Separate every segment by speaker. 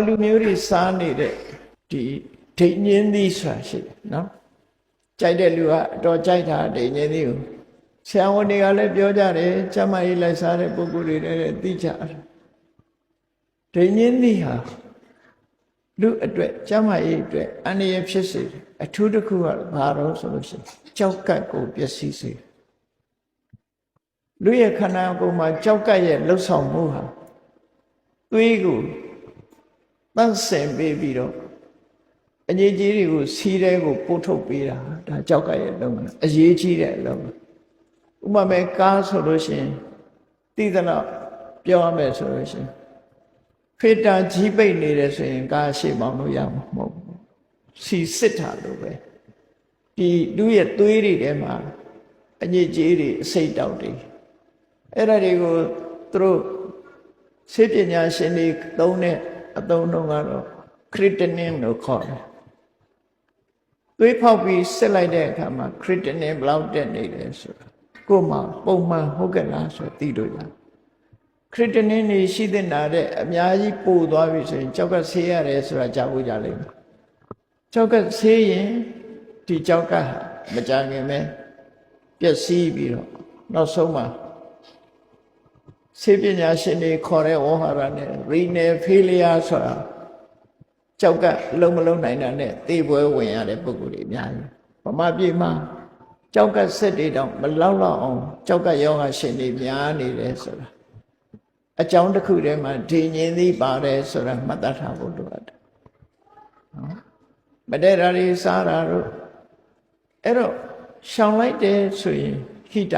Speaker 1: လူမျိုးတွေစားနေတဲ့ဒီဒိတ်ညင်းသီးဆိုတာရှိတယ်နော်ကြိုက်တဲ့လူကအတော်ကြိုက်တာဒိတ်ညင်းသီးကိုဆရာဝန်တွေကလည်းပြောကြတယ်ကျမကြီးလိုက်စားတဲ့ပုဂ္ဂိုလ်တွေလည်းသိကြတယ်ဒိတ်ညင်းသီးဟာလူအတွက်ကျမကြီးအတွက်အန္တရာယ်ဖြစ်စေတယ်အထူးတစ်ခုကဘာလို့ဆိုလို့ရှိရင်ကြောက်ကတ်ကိုပျက်စီးစေတယ်လူရဲ့ခန္ဓာကိုယ်မှာကြောက်ကတ်ရဲ့လှုပ်ဆောင်မှုဟာသွေးကိုတန့်စင်ပေးပြီးတော့အငြိကြီးတွေကိုစီးတဲ့ကိုပို့ထုတ်ပေးတာဒါကြောက်ကရဲ့လုံးလားအရေးကြီးတဲ့အလုံးဥပမာကားဆိုလို့ရှိရင်သိသလောက်ပြောရမယ်ဆိုလို့ရှိရင်ဖေတာကြီးပိတ်နေတယ်ဆိုရင်ကားရှေ့မောင်းလို့ရမှာမဟုတ်ဘူးစီစစ်တာလို့ပဲဒီလူရဲ့သွေးတွေထဲမှာအငြိကြီးတွေအစိတ်တောက်တွေအဲ့ဒါတွေကိုသူတို့ဆေးပညာရှင်တွေသုံးတဲ့အသုံးတော့ကတော့ creatinine လို့ခေါ်တယ်သွေးဖောက်ပြီးစစ်လိုက်တဲ့အခါမှာ creatinine ဘယ်လောက်တက်နေလဲဆိုတာကိုယ်မှပုံမှန်ဟုတ်ကဲ့လားဆိုသိလို့ရတယ် creatinine နေရှိတဲ့နာတဲ့အများကြီးပို့သွားပြီဆိုရင်ကြောက်ကဆေးရတယ်ဆိုတာကြားဖို့ကြလိမ့်မယ်ကြောက်ကဆေးရင်ဒီကြောက်ကမကြခင်ပဲပျက်စီးပြီးတော့နောက်ဆုံးမှာဆေးပညာရှင်တွေခေါ်တဲ့ဝေါ်ဟာရနဲ့ renal failure ဆိုတာကြောက်ကလုံးမလုံးနိုင်တာနဲ့သေပွဲဝင်ရတဲ့ပုဂ္ဂိုလ်တွေအများကြီးဗမာပြည်မှာကြောက်ကဆက်တွေတောင်မလောက်လောက်အောင်ကြောက်ကယောဂရှင်တွေများနေတယ်ဆိုတာအကြောင်းတစ်ခုတည်းမှာဒီညင်သီးပါတယ်ဆိုတာမှတ်သားထားဖို့လိုအပ်တယ်နော်မတည့်တာတွေစားတာတို့အဲ့တော့ရှောင်လိုက်တယ်ဆိုရင်ဟိတ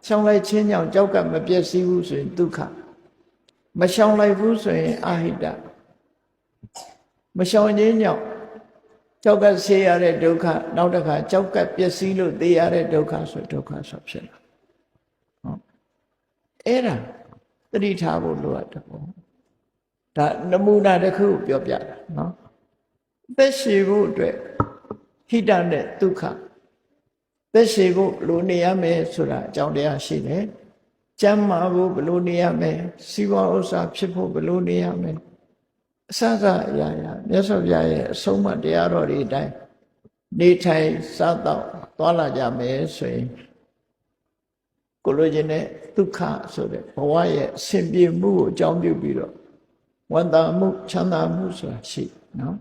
Speaker 1: ရှောင်လိုက်ခြင်းကြောင့်ကြောက်ကမပြည့်စည်ဘူးဆိုရင်ဒုက္ခမရှောင်လိုက်ဘူးဆိုရင်အဟိတမရှောင်ခြင်းကြောင့်ကြောက်ကဆေးရတဲ့ဒုက္ခနောက်တစ်ခါကြောက်ကပျက်စီးလို့သေရတဲ့ဒုက္ခဆိုဒုက္ခဆိုဖြစ်လာဟုတ်အဲ့ဒါသတိထားဖို့လိုအပ်တယ်ပေါ့ဒါနမူနာတစ်ခုပြောပြတာနော်သက်ရှိဖို့အတွက်ဟိတနဲ့ဒုက္ခသက်ရှိဖို့ဘယ်လိုနေရမယ်ဆိုတာအကြောင်းတရားရှိတယ်ကျမ်းမာဖို့ဘယ်လိုနေရမယ်စီးပွားဥစ္စာဖြစ်ဖို့ဘယ်လိုနေရမယ်အစစအရာရာမြတ်စွာဘုရားရဲ့အဆုံးအမတရားတော်တွေအတိုင်းနေထိုင်စားတော့သွားလာကြမယ်ဆိုရင်ကိုလိုချင်တဲ့ဒုက္ခဆိုတဲ့ဘဝရဲ့အစဉ်ပြေမှုကိုအကြောင်းပြုပြီးတော့ဝန္တာမှုချမ်းသာမှုဆိုတာရှိနော်